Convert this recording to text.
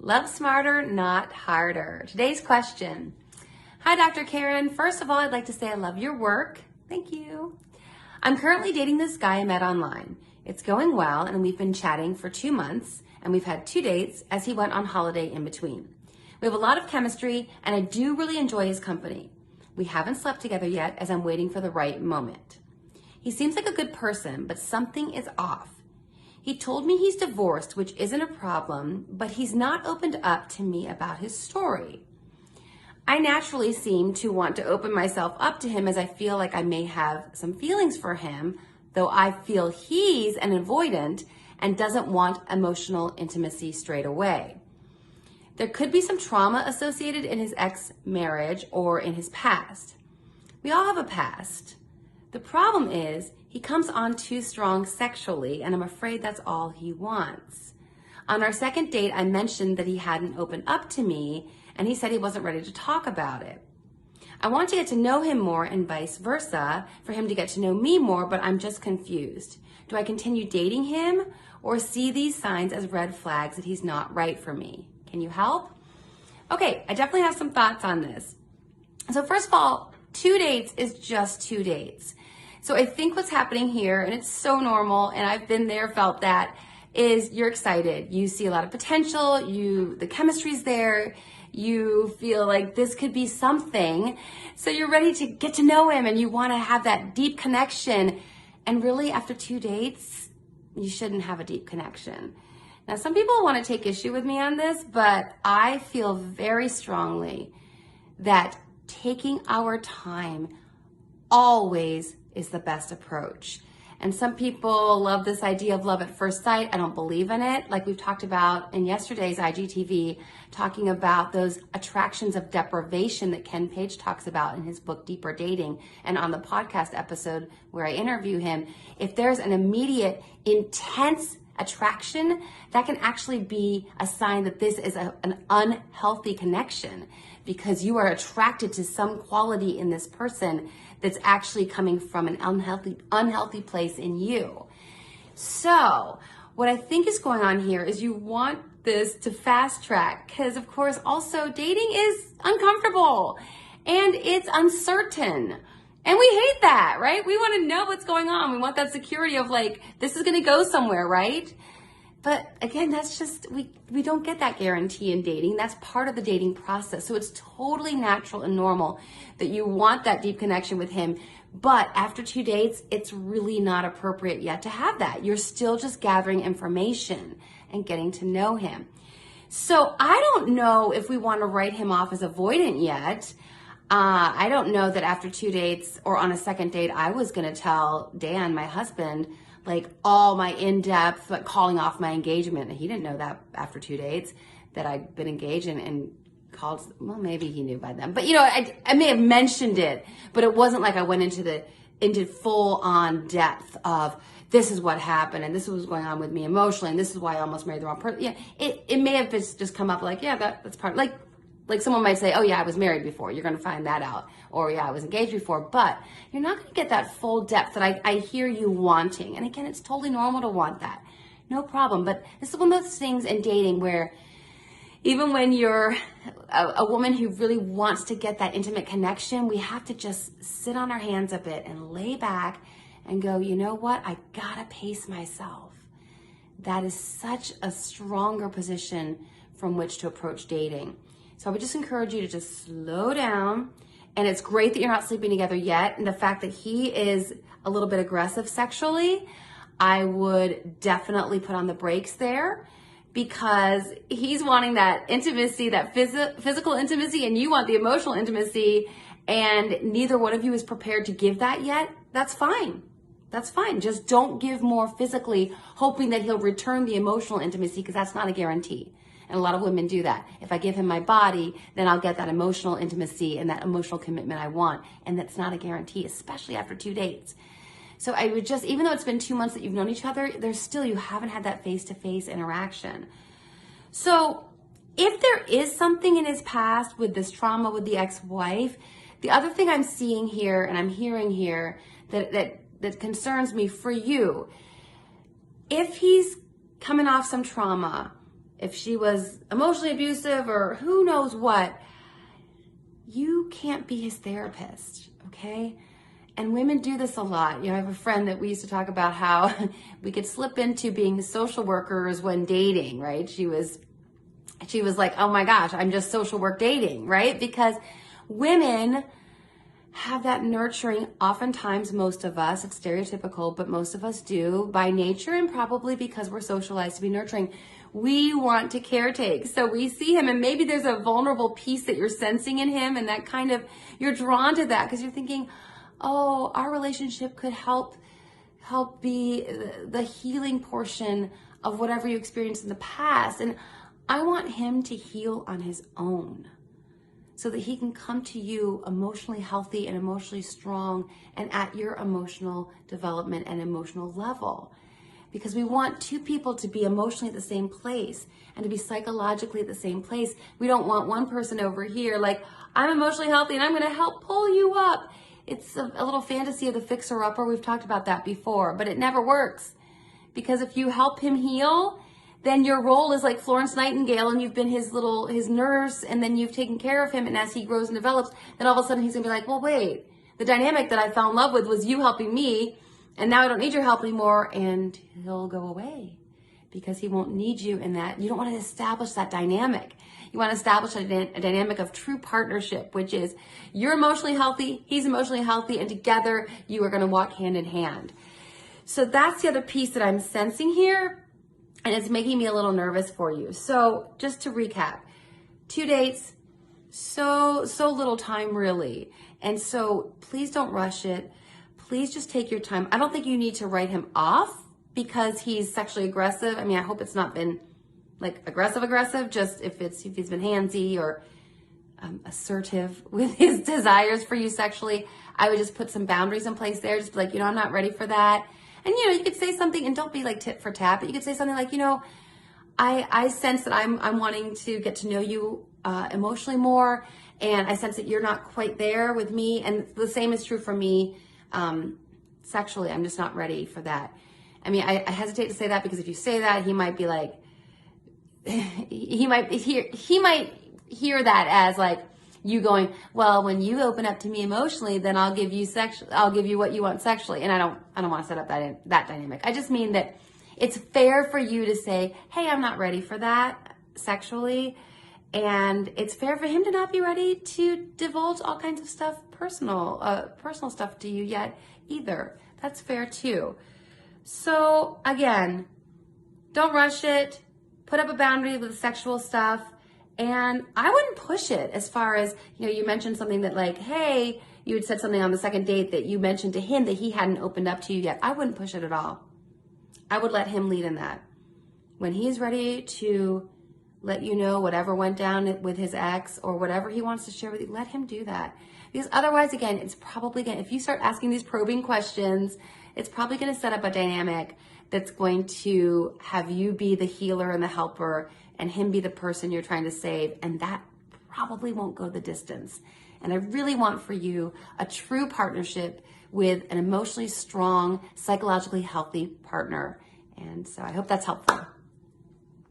Love smarter, not harder. Today's question. Hi, Dr. Karen. First of all, I'd like to say I love your work. Thank you. I'm currently dating this guy I met online. It's going well, and we've been chatting for 2 months, and we've had 2 dates as he went on holiday in between. We have a lot of chemistry, and I do really enjoy his company. We haven't slept together yet as I'm waiting for the right moment. He seems like a good person, but something is off. He told me he's divorced, which isn't a problem, but he's not opened up to me about his story. I naturally seem to want to open myself up to him as I feel like I may have some feelings for him, though I feel he's an avoidant and doesn't want emotional intimacy straight away. There could be some trauma associated in his ex-marriage or in his past. We all have a past. The problem is he comes on too strong sexually, and I'm afraid that's all he wants. On our second date, I mentioned that he hadn't opened up to me, and he said he wasn't ready to talk about it. I want to get to know him more and vice versa, for him to get to know me more, but I'm just confused. Do I continue dating him or see these signs as red flags that he's not right for me? Can you help? Okay, I definitely have some thoughts on this. So first of all, 2 dates is just 2 dates. So I think what's happening here, and it's so normal, and I've been there, felt that, is you're excited. You see a lot of potential, the chemistry's there, you feel like this could be something. So you're ready to get to know him and you want to have that deep connection. And really after 2 dates, you shouldn't have a deep connection. Now, some people want to take issue with me on this, but I feel very strongly that taking our time always is the best approach. And some people love this idea of love at first sight. I don't believe in it. Like we've talked about in yesterday's IGTV, talking about those attractions of deprivation that Ken Page talks about in his book, Deeper Dating, and on the podcast episode where I interview him. If there's an immediate, intense attraction, that can actually be a sign that this is an unhealthy connection, because you are attracted to some quality in this person that's actually coming from an unhealthy place in you. So what I think is going on here is you want this to fast track, because of course also dating is uncomfortable and it's uncertain. And we hate that, right? We want to know what's going on. We want that security of like, this is going to go somewhere, right? But again, that's just, we don't get that guarantee in dating. That's part of the dating process. So it's totally natural and normal that you want that deep connection with him. But after 2 dates, it's really not appropriate yet to have that. You're still just gathering information and getting to know him. So I don't know if we want to write him off as avoidant yet. I don't know that after 2 dates or on a second date, I was going to tell Dan, my husband, like all my in-depth, like calling off my engagement. And he didn't know that after 2 dates that I'd been engaged and called, well, maybe he knew by then. But you know, I may have mentioned it, but it wasn't like I went into full on depth of this is what happened and this is what's going on with me emotionally and this is why I almost married the wrong person. Yeah, it may have just come up like, yeah, that's part, like someone might say, oh yeah, I was married before. You're going to find that out. Or yeah, I was engaged before. But you're not going to get that full depth that I hear you wanting. And again, it's totally normal to want that. No problem. But this is one of those things in dating where even when you're a woman who really wants to get that intimate connection, we have to just sit on our hands a bit and lay back and go, you know what? I got to pace myself. That is such a stronger position from which to approach dating. So I would just encourage you to just slow down. And it's great that you're not sleeping together yet. And the fact that he is a little bit aggressive sexually, I would definitely put on the brakes there, because he's wanting that intimacy, that physical intimacy, and you want the emotional intimacy, and neither one of you is prepared to give that yet. That's fine. That's fine. Just don't give more physically, hoping that he'll return the emotional intimacy, because that's not a guarantee. And a lot of women do that. If I give him my body, then I'll get that emotional intimacy and that emotional commitment I want. And that's not a guarantee, especially after 2 dates. So I would just, even though it's been 2 months that you've known each other, there's still, you haven't had that face-to-face interaction. So if there is something in his past with this trauma with the ex-wife, the other thing I'm seeing here and I'm hearing here that concerns me for you, if he's coming off some trauma, if she was emotionally abusive or who knows what, you can't be his therapist, okay? And women do this a lot. You know, I have a friend that we used to talk about how we could slip into being social workers when dating, right? She was like, oh my gosh, I'm just social work dating, right? Because women have that nurturing, oftentimes most of us, it's stereotypical, but most of us do by nature and probably because we're socialized to be nurturing. We want to caretake. So we see him and maybe there's a vulnerable piece that you're sensing in him and that kind of, you're drawn to that because you're thinking, oh, our relationship could help be the healing portion of whatever you experienced in the past. And I want him to heal on his own so that he can come to you emotionally healthy and emotionally strong and at your emotional development and emotional level. Because we want two people to be emotionally at the same place and to be psychologically at the same place. We don't want one person over here like, I'm emotionally healthy and I'm going to help pull you up. It's a little fantasy of the fixer-upper. We've talked about that before, but it never works. Because if you help him heal, then your role is like Florence Nightingale and you've been his nurse and then you've taken care of him. And as he grows and develops, then all of a sudden he's gonna be like, well, wait, the dynamic that I fell in love with was you helping me and now I don't need your help anymore, and he'll go away because he won't need you in that. You don't want to establish that dynamic. You want to establish a dynamic of true partnership, which is you're emotionally healthy, he's emotionally healthy, and together you are going to walk hand in hand. So that's the other piece that I'm sensing here, and it's making me a little nervous for you. So just to recap, 2 dates, so little time really. And so please don't rush it. Please just take your time. I don't think you need to write him off because he's sexually aggressive. I mean, I hope it's not been like aggressive, just if he's been handsy or assertive with his desires for you sexually, I would just put some boundaries in place there. Just be like, I'm not ready for that. And, you could say something, and don't be like tit for tat, but you could say something like, I sense that I'm wanting to get to know you emotionally more, and I sense that you're not quite there with me, and the same is true for me sexually. I'm just not ready for that. I mean, I hesitate to say that because if you say that, he might be like, he might hear that as like you going, well, when you open up to me emotionally, then I'll give you what you want sexually. And I don't want to set up that dynamic. I just mean that it's fair for you to say, hey, I'm not ready for that sexually. And it's fair for him to not be ready to divulge all kinds of stuff, personal stuff to you yet either. That's fair too. So again, don't rush it. Put up a boundary with the sexual stuff. And I wouldn't push it as far as, you mentioned something that like, hey, you had said something on the second date that you mentioned to him that he hadn't opened up to you yet. I wouldn't push it at all. I would let him lead in that. When he's ready to let you know whatever went down with his ex or whatever he wants to share with you, let him do that. Because otherwise, again, it's probably going to, if you start asking these probing questions, it's probably going to set up a dynamic that's going to have you be the healer and the helper and him be the person you're trying to save. And that probably won't go the distance. And I really want for you a true partnership with an emotionally strong, psychologically healthy partner. And so I hope that's helpful.